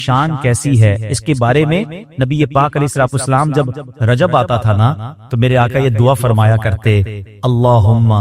شان کیسی ہے اس کے بارے میں نبی پاک علیہ الصلوۃ والسلام جب رجب آتا تھا نا تو میرے آقا یہ دعا فرمایا کرتے، اللہم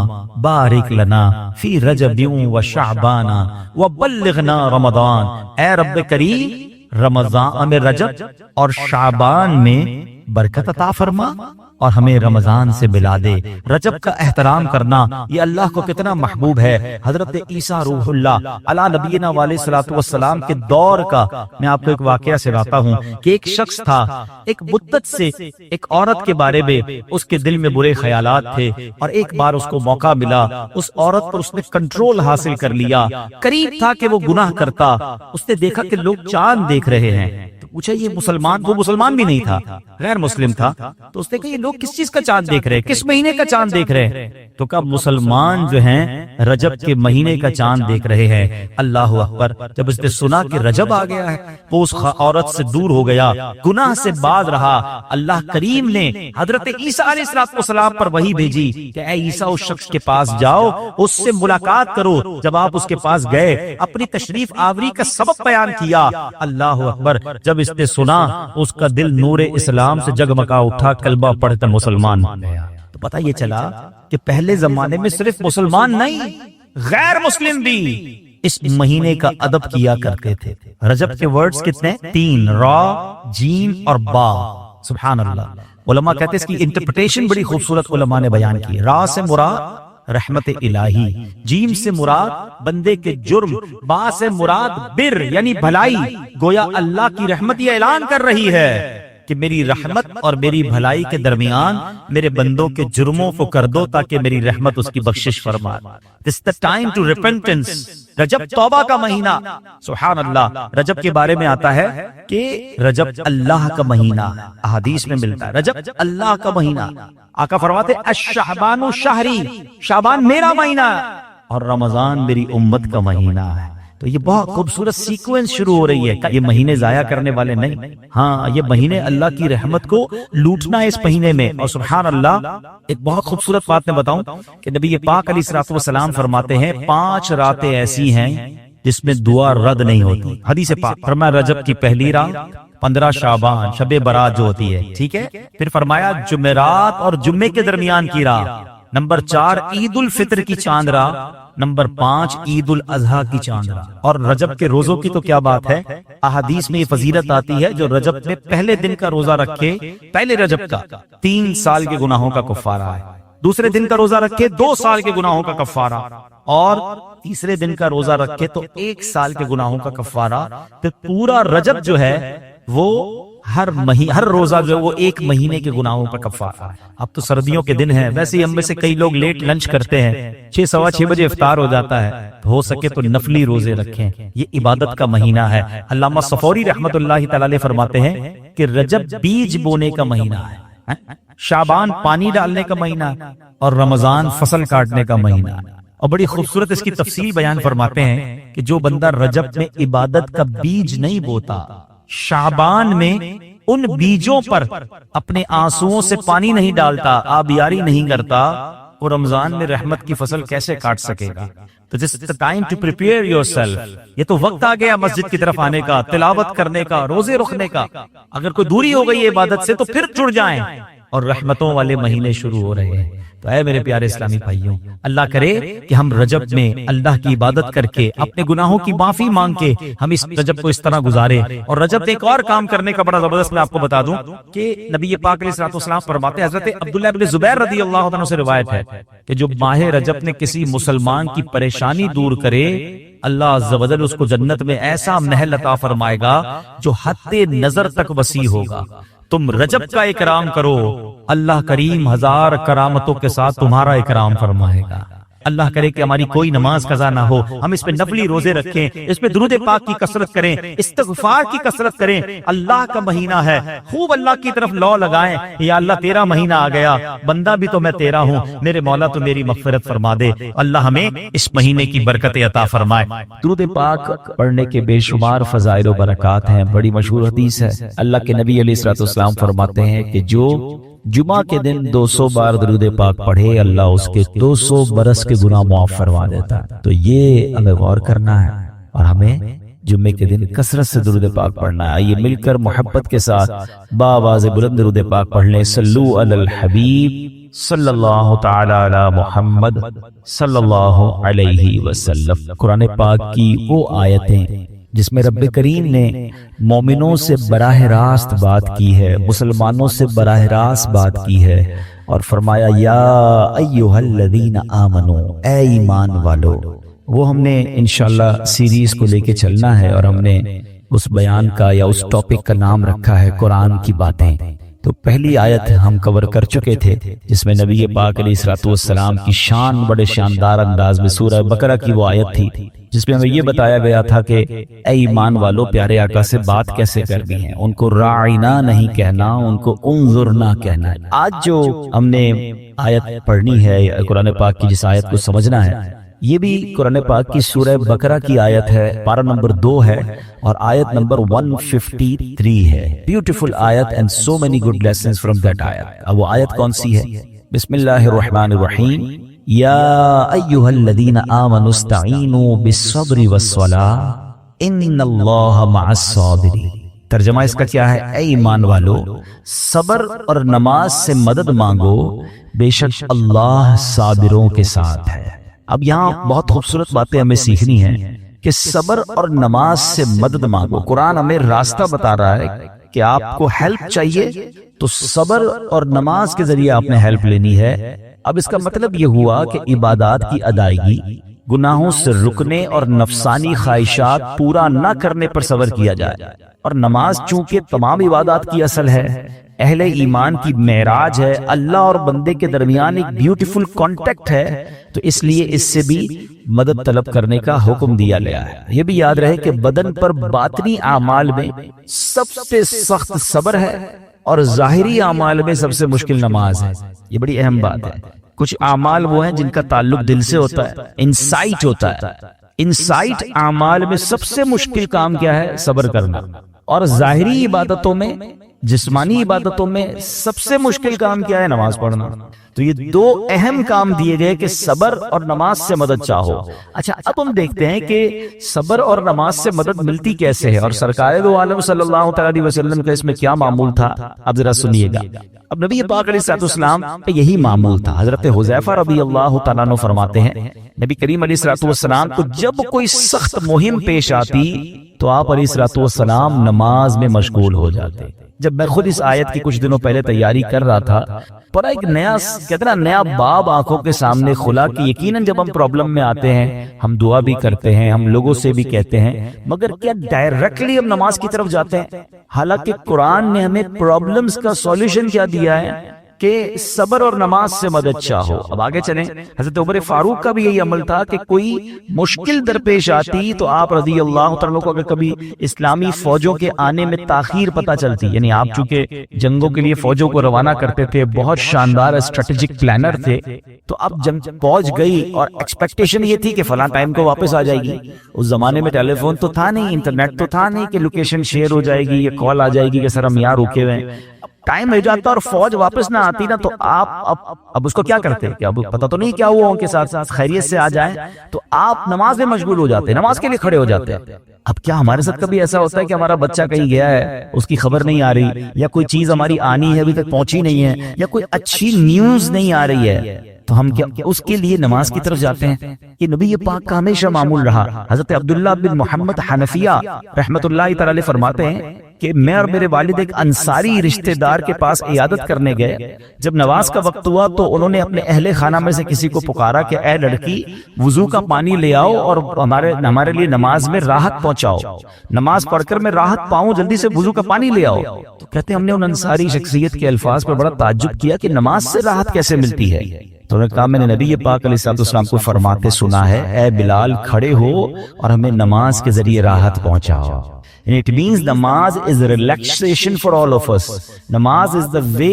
بارک لنا فی رجب و شعبان و بلغنا رمضان، اے رب کریم رمضان میں رجب اور شعبان میں برکت عطا فرما اور ہمیں رمضان سے ملا دے۔ رجب کا احترام کرنا یہ اللہ کو کتنا محبوب ہے۔ حضرت عیسیٰ روح اللہ علی نبینا علیہ الصلوۃ والسلام کے دور کا میں آپ کو ایک واقعہ سناتا ہوں کہ ایک شخص تھا، ایک مدت سے ایک عورت کے بارے میں اس کے دل میں برے خیالات تھے، اور ایک بار اس کو موقع ملا، اس عورت پر اس نے کنٹرول حاصل کر لیا۔ قریب تھا کہ وہ گناہ کرتا، اس نے دیکھا کہ لوگ چاند دیکھ رہے ہیں، پوچھا یہ مسلمان، وہ مسلمان بھی نہیں تھا، غیر مسلم تھا، تو اس نے کہا یہ لوگ کس چیز کا چاند دیکھ رہے ہیں، کس مہینے کا چاند دیکھ رہے ہیں؟ تو کہا مسلمان جو ہیں رجب کے مہینے کا چاند دیکھ رہے ہیں۔ اللہ اکبر! جب اس نے سنا کہ رجب آ گیا ہے وہ اس عورت سے دور ہو گیا، گناہ سے باز رہا۔ اللہ کریم نے حضرت عیسیٰ علیہ السلام پر وحی بھیجی کہ اے عیسیٰ اس شخص کے پاس جاؤ، اس سے ملاقات کرو۔ جب آپ اس کے پاس گئے، اپنی تشریف آوری کا سبب بیان کیا۔ اللہ اکبر! جب اس نے سنا اس کا دل نور اسلام سے جگمگا اٹھا، کلمہ پڑھ کر مسلمان بن گیا۔ تو پتہ یہ چلا کہ پہلے زمانے میں صرف مسلمان نہیں، غیر مسلم بھی اس مہینے کا ادب کیا کرتے تھے۔ رجب کے ورڈز کتنے؟ 3، را، جیم اور با۔ سبحان اللہ! علماء کہتے ہیں اس کی انٹرپریٹیشن بڑی خوبصورت علماء نے بیان کی۔ را سے مراد رحمت الہی، جیم سے مراد بندے کے جرم، با سے مراد بر یعنی بھلائی۔ گویا اللہ کی رحمت یہ اعلان کر رہی ہے کہ میری رحمت اور میری بھلائی کے درمیان میرے بندوں کے جرموں کو کر دو تاکہ میری رحمت اس کی بخشش فرما۔ This is the time to repentance۔ رجب توبہ کا مہینہ۔ سبحان اللہ! رجب کے بارے میں آتا ہے کہ رجب اللہ کا مہینہ ہے، احادیث میں ملتا ہے رجب اللہ کا مہینہ۔ آقا فرماتے الشعبان شہری، شعبان میرا مہینہ اور رمضان میری امت کا مہینہ ہے۔ تو یہ بہت خوبصورت سیکوینس شروع ہو رہی ہے کہ یہ مہینے ضائع کرنے والے نہیں، ہاں یہ مہینے اللہ کی رحمت کو لوٹنا ہے اس مہینے میں۔ اور سبحان اللہ! ایک بہت خوبصورت بات میں بتاؤں کہ نبی پاک علیہ الصلوۃ والسلام فرماتے ہیں 5 راتیں ایسی ہیں جس میں دعا رد نہیں ہوتی۔ حدیث پاک فرمایا رجب کی پہلی رات، 15 شعبان شب برات جو ہوتی ہے، ٹھیک ہے، پھر فرمایا جمعرات اور جمعے کے درمیان کی رات، نمبر 4 عید الفطر کی چاند رات، نمبر 5 عید الاضحیٰ کی چاند رات۔ اور رجب کے روزوں کی تو کیا بات ہے، احادیث میں یہ فضیلت آتی ہے جو رجب میں پہلے دن کا روزہ رکھے، پہلے رجب کا 3 سال کے گناہوں کا کفارہ ہے، دوسرے دن کا روزہ رکھے 2 سال کے گناہوں کا کفارہ، اور تیسرے دن کا روزہ رکھے تو 1 سال کے گناہوں کا کفارہ۔ پھر پورا رجب جو ہے وہ ہر روزہ جو ہے وہ 1 مہینے کے گناہوں کا کفارہ ہے۔ اب تو سردیوں کے دن ہیں، ویسے ہی ہم میں سے کئی لوگ لیٹ لنچ کرتے ہیں، 6 سوا 6 بجے افطار ہو جاتا ہے، ہو سکے تو نفلی روزے رکھیں، یہ عبادت کا مہینہ ہے۔ علامہ صفوری رحمت اللہ تعالی علیہ فرماتے ہیں کہ رجب بیج بونے کا مہینہ ہے، شعبان پانی ڈالنے کا مہینہ ہے، اور رمضان فصل کاٹنے کا مہینہ ہے۔ اور بڑی خوبصورت اس کی تفصیل بیان فرماتے ہیں کہ جو بندہ رجب میں عبادت کا بیج نہیں بوتا، شعبان میں ان بیجوں پر اپنے آنسوؤں سے پانی نہیں ڈالتا، آبیاری نہیں کرتا، وہ رمضان میں رحمت کی فصل کیسے کاٹ سکے گا؟ تو this is the time to prepare yourself۔ یہ تو وقت آ گیا مسجد کی طرف آنے کا، تلاوت کرنے کا، روزے رکھنے کا۔ اگر کوئی دوری ہو گئی ہے عبادت سے تو پھر جڑ جائیں، اور رحمتوں والے مہینے شروع ہو رہے ہیں۔ تو اے میرے پیارے اسلامی بھائیوں، اللہ کرے کہ ہم رجب میں اللہ کی عبادت کر کے اپنے گناہوں کی معافی مانگ کے ہم اس رجب کو اس طرح گزارے۔ اور رجب میں ایک اور کام کرنے کا بڑا زبردست میں آپ کو بتا دوں کہ نبی پاک علیہ الصلوۃ والسلام فرماتے ہیں، حضرت عبداللہ بن زبیر رضی اللہ عنہ سے روایت ہے کہ جو ماہ رجب میں کسی مسلمان کی پریشانی دور کرے، اللہ عز و جل اس کو جنت میں ایسا محل عطا فرمائے گا جو حد نظر تک وسیع ہوگا۔ تم رجب کا اکرام کرو، اللہ کریم 1000 کرامتوں کے ساتھ تمہارا اکرام فرمائے گا۔ اللہ کرے کہ ہماری کوئی نماز قضا نہ ہو، ہم اس میں نفلی روزے رکھیں، اس میں درود پاک کی کثرت کریں، استغفار کی کثرت کریں۔ اللہ کا مہینہ ہے، خوب اللہ کی طرف لو لگائیں، یا اللہ تیرا مہینہ آ گیا، بندہ بھی تو میں تیرا ہوں، میرے مولا تو میری مغفرت فرما دے۔ اللہ ہمیں اس مہینے کی برکت عطا فرمائے۔ درود پاک پڑھنے کے بے شمار فضائل و برکات ہیں۔ بڑی مشہور حدیث ہے، اللہ کے نبی علیہ الصلوۃ والسلام فرماتے ہیں کہ جو جمعہ کے دن 200 بار درود پاک پڑھے، اللہ اس کے 200 برس کے گناہ معاف فرما دیتا ہے۔ تو یہ ہمیں غور کرنا ہے، اور ہمیں جمعے کے دن کثرت سے درود پاک پڑھنا ہے۔ آئیے مل کر محبت کے ساتھ باواز بلند درود پاک پڑھ لیں۔ صلو علی الحبیب صلی اللہ تعالی علی محمد صلی اللہ علیہ وسلم۔ قرآن پاک کی وہ آیتیں جس میں رب کریم نے مومنوں سے براہ راست بات کی ہے، مسلمانوں سے براہ راست بات کی ہے، اور فرمایا یا ایھا الذین آمنوا، اے ایمان والو۔ وہ ہم نے انشاءاللہ سیریز کو لے کے چلنا ہے، اور ہم نے اس بیان کا یا اس ٹاپک کا نام رکھا ہے قرآن کی باتیں۔ تو پہلی آیت ہم کور کر چکے تھے جس میں نبی پاک علیہ الصلوۃ والسلام کی شان بڑے شاندار انداز میں سورہ بقرہ کی وہ آیت تھی جس میں ہمیں یہ بتایا گیا تھا کہ اے ایمان والو، پیارے آقا سے بات کیسے کرنی ہے، ان کو راعینا نہیں کہنا، ان کو انظرنا کہنا ہے۔ آج جو ہم نے آیت پڑھنی ہے قرآن پاک کی، جس آیت کو سمجھنا ہے، یہ بھی قرآن پاک کی سورہ بقرہ کی آیت ہے، پارہ نمبر 2 ہے اور آیت نمبر 153 ہے۔ بیوٹیفل آیت and so many good lessons from that آیت۔ اب وہ آیت کون سی ہے؟ بسم اللہ الرحمن الرحیم۔ یا ایھا الذین آمنوا استعینوا بالصبر والصلاۃ ان اللہ مع الصابرین۔ ترجمہ اس کا کیا ہے؟ اے ایمان والو، صبر اور نماز سے مدد مانگو، بے شک اللہ صابروں کے ساتھ ہے۔ اب یہاں بہت خوبصورت باتیں ہمیں سیکھنی ہیں کہ صبر اور نماز سے مدد مانگو۔ قرآن ہمیں راستہ بتا رہا ہے کہ آپ کو ہیلپ چاہیے تو صبر اور نماز کے ذریعے آپ نے ہیلپ لینی ہے۔ اب اس کا مطلب یہ ہوا کہ عبادات کی ادائیگی، گناہوں سے رکنے اور نفسانی خواہشات پورا نہ کرنے پر صبر کیا جائے، اور نماز چونکہ تمام عبادات کی اصل ہے، اہل ایمان کی معراج ہے، اللہ اور بندے کے درمیان ایک بیوٹیفل کانٹیکٹ ہے، تو اس لیے اس سے بھی مدد طلب کرنے کا حکم دیا گیا ہے۔ یہ بھی یاد رہے کہ بدن پر باطنی اعمال میں سب سے سخت صبر ہے اور ظاہری اعمال میں سب سے مشکل نماز ہے۔ یہ بڑی اہم بات ہے۔ کچھ اعمال وہ ہیں جن کا تعلق دل سے ہوتا ہے، انسائٹ ہوتا ہے۔ انسائٹ اعمال میں سب سے مشکل کام کیا ہے؟ صبر کرنا۔ اور ظاہری عبادتوں میں، جسمانی عبادتوں میں سب سے مشکل کام کیا ہے؟ نماز پڑھنا۔ تو یہ دو اہم کام دیے گئے کہ صبر اور نماز سے مدد چاہو۔ اچھا، اب ہم دیکھتے ہیں کہ صبر اور نماز سے مدد ملتی کیسے ہے، اور سرکار دو عالم صلی اللہ علیہ وسلم کا اس میں کیا معمول تھا، اب ذرا سنیے گا۔ اب نبی پاک علیہ السلام کا یہی معمول تھا۔ حضرت حذیفہ رضی اللہ تعالیٰ عنہ فرماتے ہیں، نبی کریم علیہ السلام کو جب کوئی سخت مہم پیش آتی تو آپ علیہ السلام نماز میں مشغول ہو جاتے۔ جب میں خود اس آیت کی کچھ دنوں پہلے تیاری کر رہا تھا، پر ایک نیا باب آنکھوں کے سامنے کھلا کہ یقیناً جب ہم پرابلم میں آتے ہیں، ہم دعا بھی کرتے ہیں، ہم لوگوں سے بھی کہتے ہیں، مگر کیا ڈائریکٹلی ہم نماز کی طرف جاتے ہیں؟ حالانکہ قرآن نے ہمیں پرابلمز کا سولوشن کیا دیا ہے کہ صبر اور نماز سے مدد چاہو۔ اب آگے چلیں، حضرت عمر فاروق کا بھی یہی عمل تھا کہ کوئی مشکل درپیش آتی تو آپ رضی اللہ تعالیٰ کو اگر کبھی اسلامی فوجوں کے آنے میں تاخیر پتہ چلتی، یعنی آپ چونکہ جنگوں کے لیے فوجوں کو روانہ کرتے تھے، بہت شاندار اسٹریٹجک پلانر تھے، تو اب جب فوج گئی اور ایکسپیکٹیشن یہ تھی کہ فلاں ٹائم کو واپس آ جائے گی۔ اس زمانے میں ٹیلی فون تو تھا نہیں، انٹرنیٹ تو تھا نہیں کہ لوکیشن شیئر ہو جائے گی یا کال آ جائے گی کہ سر ہم یہاں رکے ہوئے ہیں۔ ٹائم ہو جاتا اور فوج واپس نہ آتی نا، تو آپ اب اس کو کیا کرتے کہ اب پتہ تو نہیں کیا ہوا ان کے ساتھ، خیریت سے آ جائیں، تو آپ نماز میں مشغول ہو جاتے، نماز کے لیے کھڑے ہو جاتے۔ اب کیا ہمارے ساتھ کبھی ایسا ہوتا ہے کہ ہمارا بچہ کہیں گیا ہے، اس کی خبر نہیں آ رہی، یا کوئی چیز ہماری آنی ہے ابھی تک پہنچی نہیں ہے، یا کوئی اچھی نیوز نہیں آ رہی ہے، تو ہم کیا اس کے لیے نماز کی طرف جاتے ہیں؟ یہ نبی پاک کا ہمیشہ معمول رہا۔ حضرت عبداللہ بن محمد حنفیہ رحمت اللہ تعالی علیہ فرماتے ہیں کہ میں اور میرے والد ایک انصاری رشتہ دار کے پاس عیادت کرنے گئے۔ جب نماز کا وقت ہوا تو انہوں نے اپنے اہل خانہ میں سے کسی کو پکارا کہ اے لڑکی، وضو کا پانی لے آؤ اور ہمارے لیے نماز میں راحت پہنچاؤ، نماز پڑھ کر میں راحت پاؤں، جلدی سے وضو کا پانی لے آؤ۔ تو کہتے ہیں ہم نے ان انصاری شخصیت کے الفاظ پر بڑا تعجب کیا کہ نماز سے راحت کیسے ملتی ہے؟ تو انہوں نے کہا میں نے نبی پاک علیہ السلام کو فرماتے سنا ہے، اے بلال کھڑے ہو اور ہمیں نماز کے ذریعے راحت پہنچاؤ۔ And it means namaz is relaxation for all of us. Namaz is the way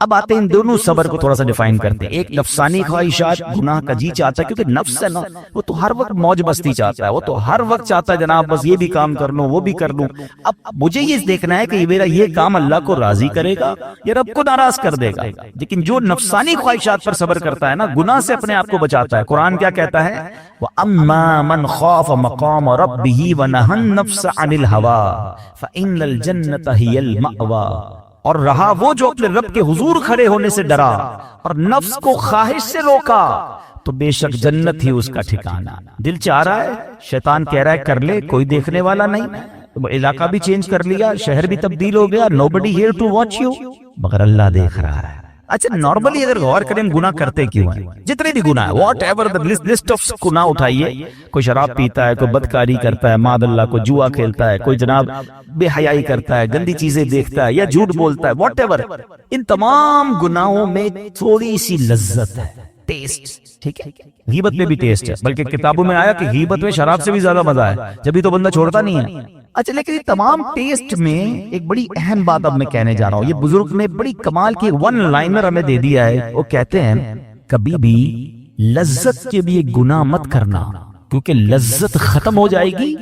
اب آتے ہیں ان دونوں صبر کو تھوڑا سا ڈیفائن کرتے ہیں. ایک نفسانی خواہشات، گناہ کا جی چاہتا ہے، کیونکہ نفس ہے نا وہ تو ہر وقت موج مستی چاہتا ہے، وہ تو ہر وقت چاہتا ہے جناب بس یہ بھی کام کر لوں وہ بھی کر لوں. اب مجھے یہ دیکھنا ہے کہ میرا یہ کام اللہ کو راضی کرے گا یا رب کو ناراض کر دے گا. لیکن جو نفسانی خواہشات پر صبر کرتا ہے نا، گناہ سے اپنے آپ کو بچاتا ہے، قرآن کیا کہتا ہے؟ وَأَمَّا مَنْ خَافَ مَقَامَ رَبِّهِ وَنَهَى النَّفْسَ عَنِ الْهَوَىٰ فَإِنَّ الْجَنَّةَ هِيَ الْمَأْوَىٰ. اور رہا وہ جو اپنے رب کے حضور کھڑے ہونے سے ڈرا اور نفس کو خواہش سے روکا تو بے شک جنت ہی اس کا ٹھکانہ. دل چاہ رہا ہے، شیطان کہہ رہا ہے کر لے، کوئی دیکھنے والا نہیں، تو علاقہ بھی چینج کر لیا، شہر بھی تبدیل ہو گیا، nobody here to watch you، مگر اللہ دیکھ رہا ہے. اچھا نارملی اگر غور کریں گناہ کرتے کیوں ہیں؟ جتنے بھی گناہ ہیں، what ever the list of گناہ اٹھائیے، کوئی شراب پیتا ہے، کوئی بدکاری کرتا ہے، معاذ اللہ کوئی جوا کھیلتا ہے، کوئی جناب بے حیائی کرتا ہے، گندی چیزیں دیکھتا ہے یا جھوٹ بولتا ہے، واٹ ایور، ان تمام گناہوں میں تھوڑی سی لذت ہے، ٹیسٹ. ٹھیک ہے، غیبت میں بھی ٹیسٹ ہے، بلکہ کتابوں میں آیا کہ غیبت میں شراب سے بھی زیادہ مزہ ہے، جبھی تو بندہ چھوڑتا نہیں ہے. اچھا لیکن یہ تمام ٹیسٹ میں ایک بڑی اہم بات اب میں کہنے جا رہا ہوں. یہ بزرگ نے بڑی کمال کی ون لائنر ہمیں دے دیا ہے. وہ کہتے ہیں کبھی بھی لذت کے بھی ایک گناہ مت کرنا، کیونکہ لذت ختم ہو جائے گی،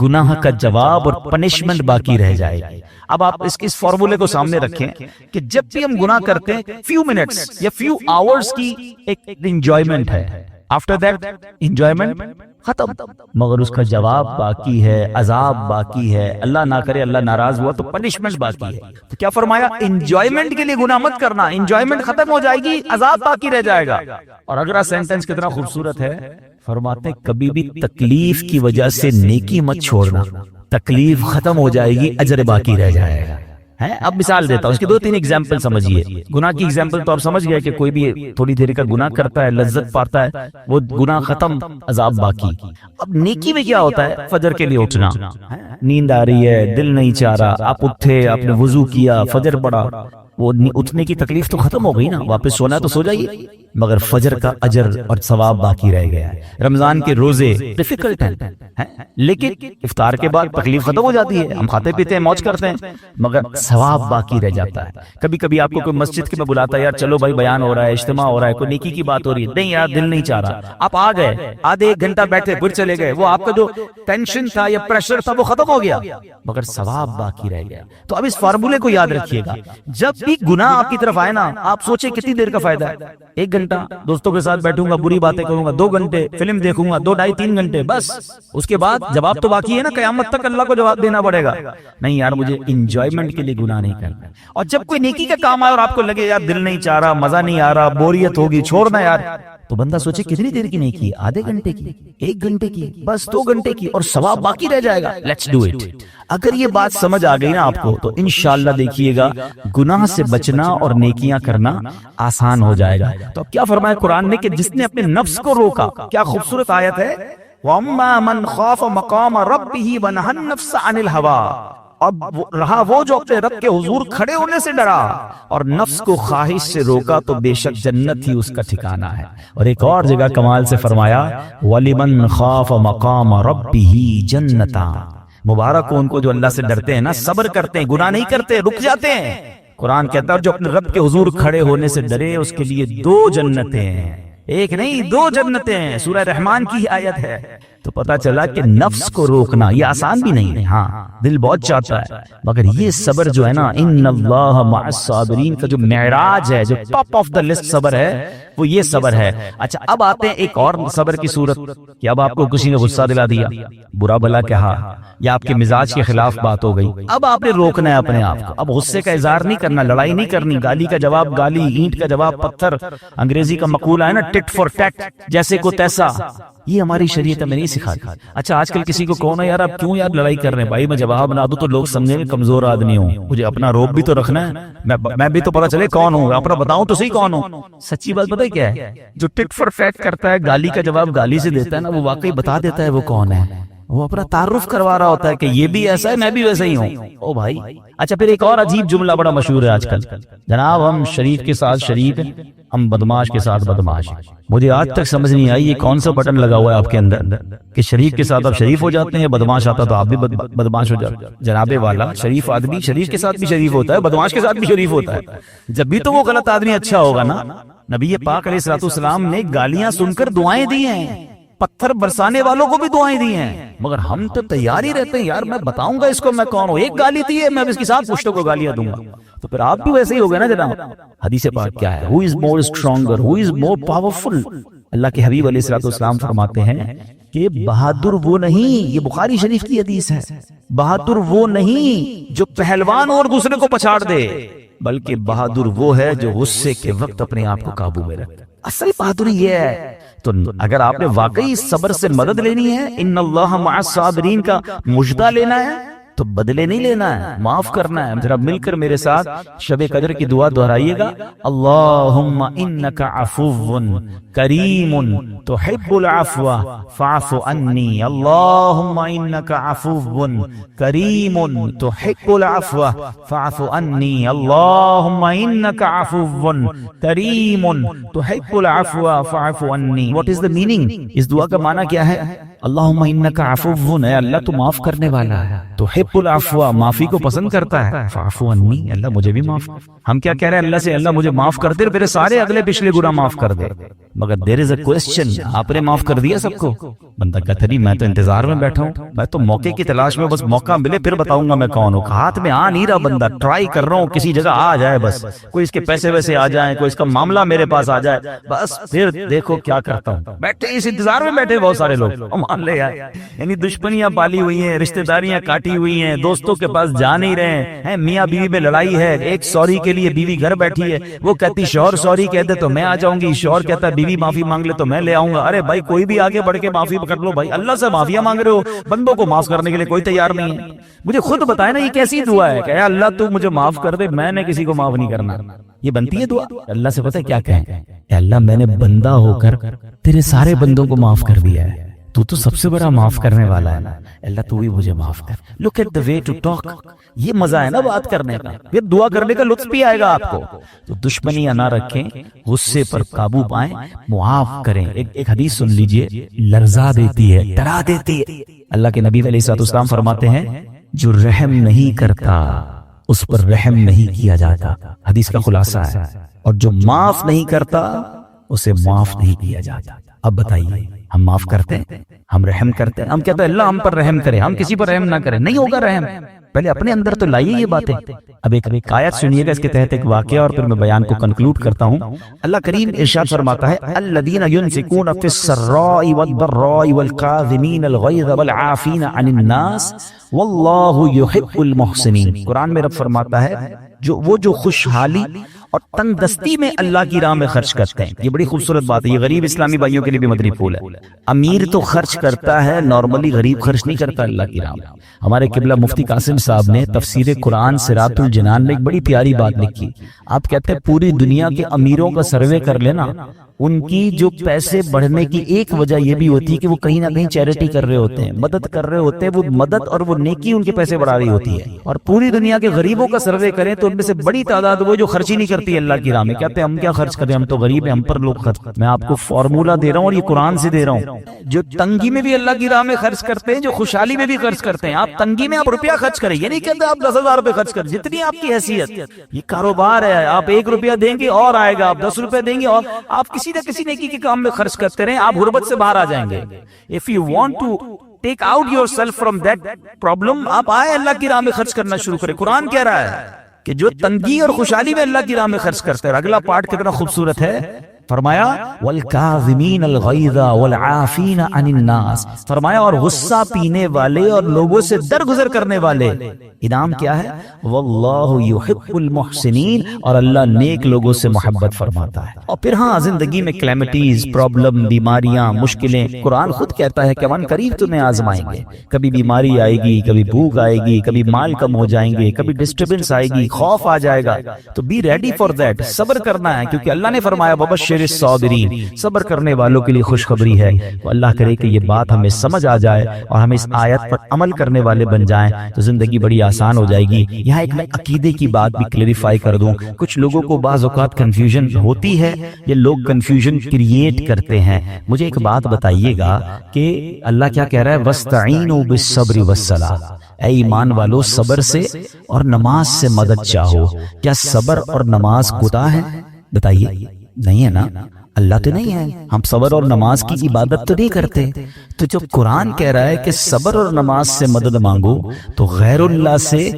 گناہ کا جواب اور پنشمنٹ باقی رہ جائے گی. اب آپ اس فارمولے کو سامنے رکھیں کہ جب بھی ہم گناہ کرتے ہیں فیو منٹس یا فیو آورز کی ایک انجوائمنٹ ہے، آفٹر دیٹ انجوائمنٹ ختم، مگر اس کا جواب باقی ہے، عذاب باقی ہے، اللہ نہ کرے اللہ ناراض ہوا تو پنشمنٹ باقی ہے. تو کیا فرمایا؟ انجوائمنٹ کے لیے گناہ مت کرنا، انجوائمنٹ ختم ہو جائے گی، عذاب باقی رہ جائے گا. اور اگلا سینٹنس کتنا خوبصورت ہے، فرماتے ہیں کبھی بھی تکلیف کی وجہ سے نیکی مت چھوڑنا، تکلیف ختم ہو جائے گی، اجر باقی رہ جائے گا. اب مثال دیتا ہوں، اس کی 2-3 ایگزامپل سمجھیے. گناہ کی ایگزامپل تو آپ سمجھ گئے کہ کوئی بھی تھوڑی دیر کا گناہ کرتا ہے، لذت پاتا ہے، وہ گناہ ختم، عذاب باقی. اب نیکی میں کیا ہوتا ہے؟ فجر کے لیے اٹھنا، نیند آ رہی ہے، دل نہیں چاہ رہا، آپ اٹھے، آپ نے وضو کیا، فجر پڑھا، وہ اٹھنے کی تکلیف تو ختم ہو گئی نا، واپس سونا تو سو جائیے، مگر فجر کا اجر اور ثواب باقی رہ گیا ہے. رمضان کے روزے ڈیفیکلٹ ہیں، لیکن افطار کے بعد تکلیف ختم ہو جاتی ہے، ہم کھاتے پیتے ہیں، موج کرتے ہیں، مگر ثواب باقی رہ جاتا ہے. کبھی کبھی آپ کو کوئی مسجد کے میں بلاتا ہے، یار چلو بھائی بیان ہو رہا ہے، اجتماع ہو رہا ہے، کوئی نیکی کی بات ہو رہی ہے، نہیں یار دل نہیں چاہ رہا، آپ آ گئے، آدھے 1 گھنٹہ بیٹھے پھر چلے گئے، وہ آپ کا جو ٹینشن تھا یا پریشر تھا وہ ختم ہو گیا، مگر ثواب باقی رہ گیا. تو اب اس فارمولے کو یاد رکھیے گا، جب بھی گناہ آپ کی طرف آئے نا، آپ سوچیں کتنی دیر کا فائدہ ہے. 1 گھنٹہ دوستوں کے ساتھ بیٹھوں گا، بری باتیں کروں گا، 2 گھنٹے فلم دیکھوں گا، 2 ڈھائی 3 گھنٹے بس. اس کے بعد جواب تو باقی ہے نا، قیامت تک اللہ کو جواب دینا پڑے گا. نہیں یار مجھے انجوائمنٹ کے لیے گناہ نہیں کرنا. اور جب کوئی نیکی کا کام آئے اور آپ کو لگے یار دل نہیں چاہ رہا، مزہ نہیں آ رہا، بوریت ہوگی، چھوڑنا یار، تو بندہ سوچے کتنی دیر کی نیکی، آدھے گھنٹے کی، 1 گھنٹے کی، بس 2 گھنٹے کی، اور ثواب باقی رہ جائے گا. Let's do it. اگر یہ بات سمجھ آ گئی نا آپ کو، تو انشاءاللہ دیکھیے گا گناہ سے بچنا اور نیکیاں کرنا آسان ہو جائے گا. تو اب کیا فرمایا قرآن نے کہ جس نے اپنے نفس کو روکا، کیا خوبصورت آیت ہے، وَأَمَّا مَنْ خَافَ مَقَامَ رَبِّهِ وَنَهَى النَّفْسَ عَنِ الْهَوَىٰ. اب رہا وہ جو اپنے رب کے حضور کھڑے ہونے سے ڈرا اور نفس کو خواہش سے روکا تو بے شک جنت ہی اس کا ٹھکانہ ہے. اور ایک اور جگہ کمال سے فرمایا وَلِمَنْ خَافَ مَقَامَ رَبِّهِ جَنَّتَانِ. مبارک ہو ان کو جو اللہ سے ڈرتے ہیں نا، صبر کرتے ہیں، گناہ نہیں کرتے، رک جاتے ہیں. قرآن کہتا ہے جو اپنے رب کے حضور کھڑے ہونے سے ڈرے اس کے لیے 2 جنتیں ہیں، 1 نہیں 2 جنتیں ہیں. سورہ رحمان کی آیت ہے. تو پتا چلا کہ نفس کو روکنا یہ آسان بھی نہیں ہے. ہاں دل بہت چاہتا ہے، مگر یہ صبر جو ہے نا، ان اللہ مع الصابرین کا جو معراج ہے، جو ٹاپ آف دا لسٹ صبر ہے، وہ یہ صبر ہے. اچھا اب آتے ہیں ایک اور صبر کی صورت کہ اب آپ کو کسی نے غصہ دلا دیا، برا بھلا کہا، یا آپ کے مزاج کے خلاف بات ہو گئی، اب آپ نے روکنا ہے اپنے آپ کو. اب غصے کا اظہار نہیں کرنا، لڑائی نہیں کرنی، گالی کا جواب گالی، اینٹ کا جواب پتھر. انگریزی کا مقولہ ہے نا ٹٹ فار ٹیٹ، جیسے کو تیسا. یہ ہماری شریعت میں نہیں سکھاتی. اچھا آج کل کسی کو کہو نا یار اب کیوں یار لڑائی کر رہے ہیں، بھائی میں جواب نہ دوں تو لوگ سمجھیں گے کمزور آدمی ہوں، مجھے اپنا روب بھی تو رکھنا ہے، میں بھی تو پتا چلے کون ہوں، اپنا بتاؤں تو صحیح کون ہوں. سچی بات پتہ کیا ہے، جو ٹٹ فار ٹیٹ کرتا ہے، گالی کا جواب گالی سے دیتا ہے نا، وہ واقعی بتا دیتا ہے وہ کون ہے. وہ اپنا تعارف کروا رہا ہوتا ہے کہ یہ بھی ایسا ہے میں بھی ویسا ہی ہوں. او بھائی اچھا پھر ایک اور عجیب جملہ بڑا مشہور ہے آج کل, جناب ہم شریف کے ساتھ شریف ہیں, ہم بدماش کے ساتھ بدماش ہیں. مجھے آج تک سمجھ نہیں آئی یہ کون سا بٹن لگا ہوا ہے آپ کے اندر کہ شریف کے ساتھ آپ شریف ہو جاتے ہیں, بدماش آتا تو آپ بھی بدماش ہو جاتے ہیں. جناب والا شریف آدمی شریف کے ساتھ بھی شریف ہوتا ہے, بدماش کے ساتھ بھی شریف ہوتا ہے. جب بھی تو وہ غلط آدمی اچھا ہوگا نا. نبی پاک علیہ الصلوۃ والسلام نے گالیاں سن کر دعائیں دی ہیں, پتھر برسانے والوں کو بھی دعائیں دی ہیں, مگر ہم تو تیار ہی رہتے ہیں یار میں بتاؤں گا اس کو میں کون ہوں, ایک گالی دی ہے میں اس کے ساتھ پشتوں کو گالیاں دوں گا. تو پھر آپ بھی ویسے ہی ہو گئے نا جناب. حدیث پاک کیا ہے, who is more stronger, who is more powerful. اللہ کے حبیب علیہ الصلوۃ والسلام فرماتے ہیں کہ بہادر وہ نہیں, یہ بخاری شریف کی حدیث ہے, بہادر وہ نہیں جو پہلوان اور دوسرے کو پچھاڑ دے, بلکہ بہادر وہ ہے جو غصے کے وقت اپنے آپ کو قابو میں رکھے. اصل بہادری یہ ہے. تو اگر آپ نے واقعی صبر سے مدد لینی ہے, ان اللہ مع الصابرین کا مجدہ لینا ہے, تو بدلے نہیں لینا ہے, معاف کرنا ہے. ذرا مل کر میرے ساتھ شب قدر کی دعا دہرائیے گا, اللہم انک عفو کریم تحب العفو فاعف عنی, اللہم انک عفو کریم تحب العفو فاعف عنی, اللہم انک عفو کریم تحب العفو فاعف عنی. What is the meaning? اس دعا کا معنی کیا ہے؟ اللہم انک عفو, اے اللہ تو معاف کرنے والا ہے, تحب العفو معافی کو پسند کرتا ہے, فاعف عنی اللہ مجھے بھی معاف. ہم کیا کہہ رہے ہیں اللہ سے, اللہ مجھے معاف کر دے, میرے سارے اگلے پچھلے گناہ معاف کر دے. مگر دیر از اے کوسچن, آپ نے معاف کر دیا سب کو؟ بندہ کہتا نہیں میں تو انتظار میں بیٹھا ہوں, میں تو موقع کی تلاش میں, بس موقع ملے پھر بتاؤں گا میں کون ہوں. ہاتھ میں آ نہیں رہا بندہ, ٹرائی کر رہا ہوں کسی جگہ آ جائے, بس کوئی اس کے پیسے ویسے آ جائیں, کوئی اس کا معاملہ میرے پاس آ جائے, بس پھر دیکھو کیا کرتا ہوں. بیٹھے اس انتظار میں بیٹھے بہت سارے لوگ, مان لے یار, یعنی دشمنیاں پالی ہوئی ہیں, رشتہ داریاں کاٹی ہوئی ہیں, دوستوں کے پاس جا نہیں رہے ہیں, میاں بیوی میں لڑائی ہے, ایک سوری کے لیے بیوی گھر بیٹھی ہے, وہ کہتی شوہر سوری کہہ دے تو میں آ جاؤں گی, شوہر کہتا ہے بیوی معافی مانگ لے تو میں لے آؤں گا. ارے بھائی کوئی بھی آگے بڑھ کے معافی کر لو بھائی, اللہ سے معافیاں مانگ رہے ہو, بندوں کو معاف کرنے کے لیے کوئی تیار نہیں ہے. مجھے خود بتائے نا یہ کیسی دعا ہے کہ اے اللہ تو مجھے معاف کر دے, میں نے کسی کو معاف نہیں کرنا. یہ بنتی ہے دعا؟ اللہ سے پتہ ہے کیا کہیں, اے اللہ میں نے بندہ ہو کر تیرے سارے بندوں کو معاف کر دیا ہے, تو سب سے بڑا معاف کرنے والا ہے نا, اللہ تو بھی مجھے معاف کر. Look at the way to talk, یہ مزہ ہے نا بات کرنے کا, پھر دعا کرنے کا لطف بھی آئے گا آپ کو. تو دشمنیاں نہ رکھیں, غصے پر قابو پائیں, معاف کریں. ایک حدیث سن لیجئے, لرزا دیتی ہے, ڈرا دیتی ہے. اللہ کے نبی علیہ الصلوۃ والسلام فرماتے ہیں جو رحم نہیں کرتا اس پر رحم نہیں کیا جاتا. حدیث کا خلاصہ ہے. اور جو معاف نہیں کرتا اسے معاف نہیں کیا جاتا. اب بتائیے ہم معاف کرتے ہیں, ہم رحم کرتے ہیں, ہم کہتے ہیں اللہ ہم پر رحم کرے, ہم کسی پر رحم نہ کریں, نہیں ہوگا رحم. پہلے اپنے اندر تو لائیے یہ باتیں. اب ایک آیت سنیے گا اس کے تحت ایک واقعہ, اور پھر میں بیان کو کنکلوڈ کرتا ہوں. اللہ کریم ارشاد فرماتا ہے الذین ينفقون فی السراء والضراء والکاظمین الغیظ والعافین عن الناس واللہ یحب المحسنین. قرآن میں رب فرماتا ہے جو خوشحالی اور تنگ دستی میں اللہ کی راہ میں خرچ کرتے ہیں. یہ بڑی خوبصورت بات ہے, یہ غریب اسلامی بھائیوں کے لیے بھی مدنی پھول ہے. امیر تو خرچ کرتا ہے نارملی, غریب خرچ نہیں کرتا اللہ کی راہ میں. ہمارے قبلہ مفتی قاسم صاحب نے تفسیر قرآن صراط الجنان میں ایک بڑی پیاری بات لکھی. آپ کہتے ہیں پوری دنیا کے امیروں کا سروے کر لینا, ان کی جو پیسے بڑھنے کی ایک وجہ یہ بھی ہوتی ہے کہ وہ کہیں نہ کہیں چیریٹی کر رہے ہوتے ہیں, مدد کر رہے ہوتے ہیں. وہ مدد اور وہ نیکی ان کے پیسے بڑھا رہی ہوتی ہے. اور پوری دنیا کے غریبوں کا سروے کریں تو ان میں سے بڑی تعداد وہ جو خرچ ہی نہیں کرتی اللہ کی راہ میں. کہتے ہیں ہم کیا خرچ کریں, ہم تو غریب ہیں, ہم پر لوگ خرچ. میں آپ کو فارمولہ دے رہا ہوں اور یہ قرآن سے دے رہا ہوں. جو تنگی میں بھی اللہ کی راہ میں خرچ کرتے ہیں, جو خوشحالی میں بھی خرچ کرتے ہیں. آپ تنگی میں آپ روپیہ خرچ کریں, یہ نہیں کہتے آپ 10,000 روپے خرچ کریں, جتنی آپ کی حیثیت. یہ کاروبار ہے, آپ 1 روپیہ دیں گے اور آئے گا, آپ 10 روپے دیں گے اور آپ کسی نہ کسی نیکی کے کام میں خرچ کرتے رہیں, آپ غربت سے باہر آ جائیں گے. If you want to take out yourself from that problem, آپ آئے اللہ کی راہ میں خرچ کرنا شروع کریں. قرآن کہہ رہا ہے کہ جو تنگی اور خوشحالی میں اللہ کی راہ میں خرچ کرتے ہیں. اگلا پارٹ کتنا خوبصورت ہے, فرمایا والکاظمین الغیظ والعافین عن الناس, فرمایا اور غصہ پینے والے اور لوگوں سے درگزر کرنے والے. انعام کیا ہے, واللہ یحب المحسنین, اور اللہ نیک لوگوں سے محبت فرماتا ہے. اور پھر ہاں زندگی میں کلیمٹیز, پرابلم, بیماریاں, مشکلیں, قرآن خود کہتا ہے کہ من قریب تمہیں آزمائیں گے. کبھی بیماری آئے گی, کبھی بھوک آئے گی, کبھی مال کم ہو جائیں گے, کبھی ڈسٹربنس آئے گی, خوف آ جائے گا. تو بی ریڈی فار دیٹ, صبر کرنا ہے, کیونکہ اللہ نے فرمایا وبشر وبشر الصابرین، صبر کرنے والوں کے لیے خوشخبری ہے۔ تو اللہ کرے کہ یہ بات ہمیں سمجھ آ جائے اور ہم اس آیت پر عمل کرنے والے بن جائیں تو زندگی بڑی آسان ہو جائے گی۔ یہاں ایک میں عقیدے کی بات بھی کلیریفائی کر دوں، کچھ لوگوں کو بعض اوقات کنفیوژن ہوتی ہے، یہ لوگ کنفیوژن کریٹ کرتے ہیں۔ مجھے ایک بات بتائیے گا کہ اللہ کیا کہہ رہا ہے، وَاسْتَعِينُوا بِالصَّبْرِ وَالصَّلَاةِ، اے ایمان والو صبر سے اور نماز سے مدد چاہو۔ کیا صبر اور نماز گناہ ہے؟ بتائیے، نہیں ہے نا؟ اللہ تو نہیں ہے، ہم صبر اور نماز کی عبادت تو نہیں کرتے۔ تو جو قرآن کہہ رہا ہے کہ صبر اور نماز سے مدد مانگو، تو غیر اللہ سے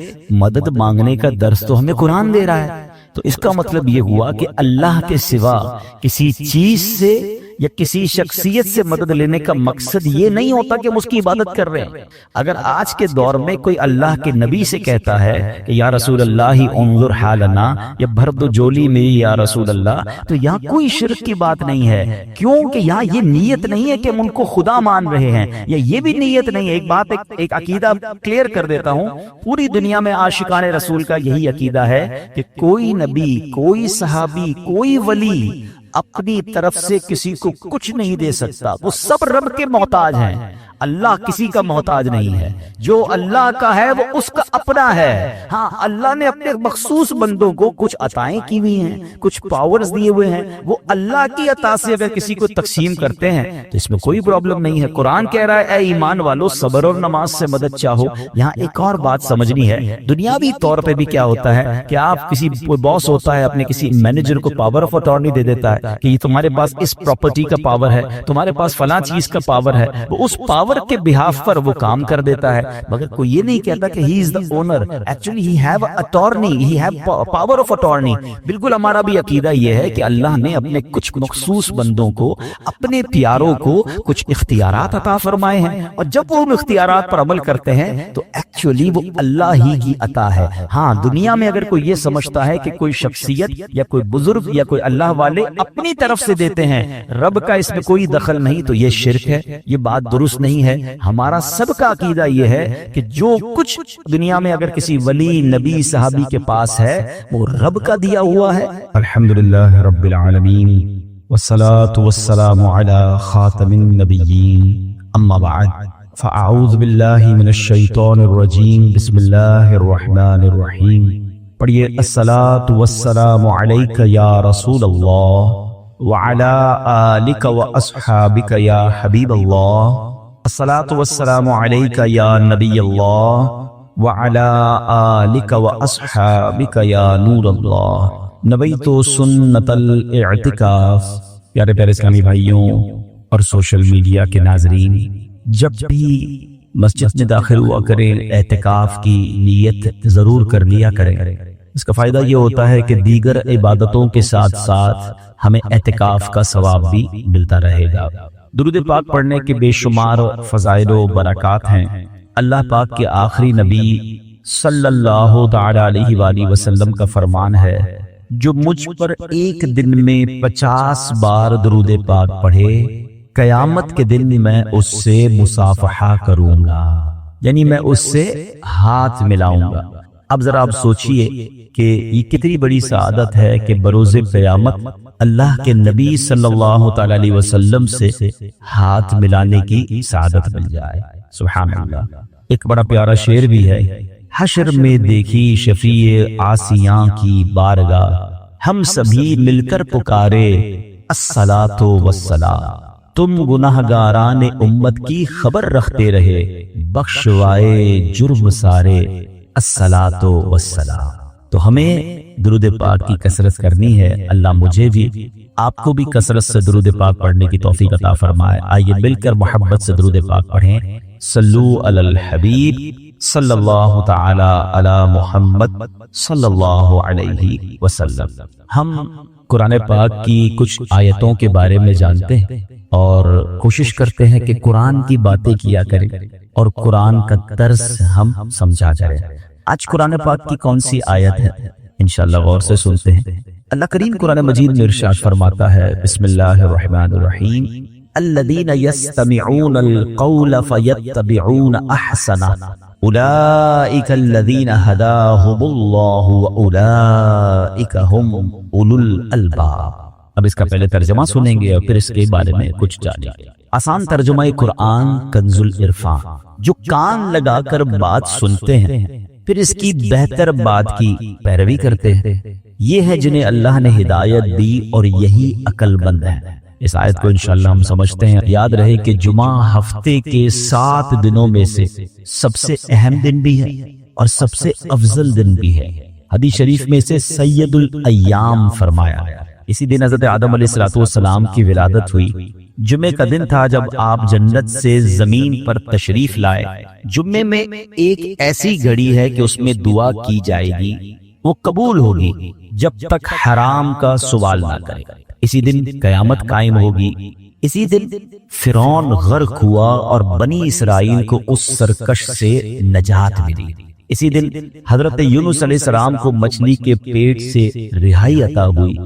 مدد مانگنے کا درس تو ہمیں قرآن دے رہا ہے۔ تو اس کا مطلب یہ ہوا کہ اللہ کے سوا کسی چیز سے یا کسی شخصیت سے مدد لینے کا مقصد یہ نہیں ہوتا کہ ہم اس کی عبادت کر رہے ہیں۔ اگر آج کے دور میں کوئی اللہ کے نبی سے کہتا ہے کہ یا رسول اللہ انظر حالنا، یا بھر دو جولی میں یا رسول اللہ، تو یہاں کوئی شرک کی بات نہیں ہے، کیونکہ یہاں یہ نیت نہیں ہے کہ ہم ان کو خدا مان رہے ہیں، یا یہ بھی نیت نہیں ہے۔ ایک بات ایک عقیدہ کلیئر کر دیتا ہوں، پوری دنیا میں عاشقان رسول کا یہی عقیدہ ہے کہ کوئی نبی، کوئی صحابی، کوئی ولی اپنی طرف سے کسی کو کچھ نہیں دے سکتا، وہ سب رب کے محتاج ہیں۔ اللہ کسی کا محتاج نہیں ہے، جو اللہ کا ہے وہ اس کا اپنا ہے۔ ہاں، اللہ نے اپنے مخصوص بندوں کو کچھ عطائیں کی ہوئی ہیں، کچھ پاورز دیے ہوئے ہیں، وہ اللہ کی عطا سے اگر کسی کو تقسیم کرتے ہیں تو اس میں کوئی پرابلم نہیں ہے۔ قرآن کہہ رہا ہے اے ایمان والو صبر اور نماز سے مدد چاہو۔ یہاں ایک اور بات سمجھنی ہے، دنیاوی طور پہ بھی کیا ہوتا ہے کہ آپ کسی باس ہوتا ہے اپنے کسی مینیجر کو پاور آف اٹارنی دے دیتا ہے کہ یہ تمہارے پاس اس پراپرٹی کا پاور ہے، تمہارے پاس فلاں چیز کا پاور ہے، وہ اس پاور کے بہاف پر وہ کام کر دیتا ہے، مگر کوئی یہ نہیں کہتا کہ he is the owner, actually he have attorney, he have power of attorney. بالکل ہمارا بھی عقیدہ یہ ہے کہ اللہ نے اپنے کچھ مخصوص بندوں کو، اپنے پیاروں کو کچھ اختیارات عطا فرمائے ہیں، اور جب وہ ان اختیارات پر عمل کرتے ہیں تو ایکچولی وہ اللہ ہی کی عطا ہے۔ ہاں، دنیا میں اگر کوئی یہ سمجھتا ہے کہ کوئی شخصیت یا کوئی بزرگ یا کوئی اللہ والے اپنی طرف سے دیتے ہیں، رب کا اس میں کوئی دخل نہیں، تو یہ شرک ہے، یہ بات درست نہیں ہے۔ ہمارا سب کا عقیدہ یہ ہے کہ جو کچھ دنیا میں اگر کسی ولی، نبی، صحابی کے پاس ہے وہ رب کا دیا ہوا ہے۔ الحمدللہ رب العالمین، والصلاة والسلام علی خاتم النبیین، اما بعد فاعوذ باللہ من الشیطان الرجیم، بسم اللہ الرحمن الرحیم۔ پڑھیے، الصلاة والسلام علیک یا رسول اللہ وعلی آلک واصحابک یا حبیب اللہ، الصلاة والسلام علیک یا نبی اللہ وعلی آلک واصحابک یا نور اللہ، نویت سنت الاعتکاف۔ پیارے پیارے اسلامی بھائیوں اور سوشل میڈیا کے ناظرین، جب بھی مسجد میں داخل ہوا کریں اعتکاف کی نیت ضرور کر لیا کریں۔ اس کا فائدہ یہ ہوتا ہے کہ دیگر عبادتوں کے ساتھ ساتھ ہمیں اعتکاف کا ثواب بھی ملتا رہے گا۔ درود پاک پڑھنے کے بے شمار فضائل و برکات ہیں۔ اللہ پاک کے آخری نبی صلی اللہ تعالی علیہ وآلہ وسلم کا فرمان ہے، جو مجھ پر ایک دن میں 50 بار درود پاک پڑھے، قیامت کے دن میں اس سے مصافحہ کروں گا، یعنی میں اس سے ہاتھ ملاؤں گا۔ اب ذرا آپ سوچئے کہ یہ کتنی بڑی سعادت ہے کہ بروز قیامت اللہ کے نبی صلی اللہ تعالی علیہ وسلم سے ہاتھ ملانے کی سعادت مل جائے۔ سبحان اللہ۔ ایک بڑا پیارا شعر بھی ہے، حشر میں دیکھی شفیع آسیاں کی بارگاہ، ہم سبھی مل کر پکارے الصلاۃ والسلام، تم گناہگاران امت کی خبر رکھتے رہے، بخشوائے جرم سارے الصلاۃ والسلام۔ تو ہمیں درود پاک کی کثرت کرنی ہے۔ اللہ مجھے بھی، آپ کو بھی کثرت سے درود پاک پڑھنے کی توفیق عطا فرمائے۔ آئیے مل کر محبت سے درود پاک پڑھیں۔ صلو علی الحبیب صلی اللہ تعالی علی محمد صلی اللہ علیہ وسلم۔ ہم قرآن پاک کی کچھ آیتوں کے بارے میں جانتے ہیں اور کوشش کرتے ہیں کہ قرآن کی باتیں کیا کریں اور قرآن کا درس ہم سمجھا کریں۔ آج قرآن پاک کی کون سی آیت ہے انشاءاللہ غور سے سنتے ہیں۔ اللہ کریم قرآن مجید میں ارشاد فرماتا ہے، بسم اللہ الرحمن الرحیم، الذین یستمعون القول فیتبعون احسنہ، اولئک الذین ہداہم اللہ واولئک هم اولو الالباب۔ اب اس کا پہلے ترجمہ سنیں گے اور پھر اس کے بارے میں کچھ جانیں گے۔ آسان ترجمہ قرآن کنز العرفان، جو کان لگا کر بات سنتے ہیں پھر اس کی بہتر بات کی پیروی کرتے ہیں، یہ ہے جنہیں اللہ نے ہدایت دی اور یہی عقل مند ہے۔ اس آیت کو انشاءاللہ ہم سمجھتے ہیں۔ یاد رہے کہ جمعہ ہفتے کے 7 دنوں میں سے سب سے اہم دن بھی ہے اور سب سے افضل دن بھی ہے۔ حدیث شریف میں اسے سید الایام فرمایا۔ اسی دن حضرت آدم علیہ السلام کی ولادت ہوئی۔ جمعے کا دن تھا جب آپ جنت سے زمین پر تشریف لائے۔ جمعے میں ایک ایسی گھڑی ہے کہ اس میں دعا کی جائے گی، وہ قبول ہوگی جب تک حرام کا سوال نہ کرے۔ اسی دن قیامت قائم ہوگی۔ اسی دن فرعون غرق ہوا اور بنی اسرائیل کو اس سرکش سے نجات ملی۔ اسی دن حضرت یونس علیہ السلام کو مچھلی کے پیٹ سے رہائی عطا ہوئی۔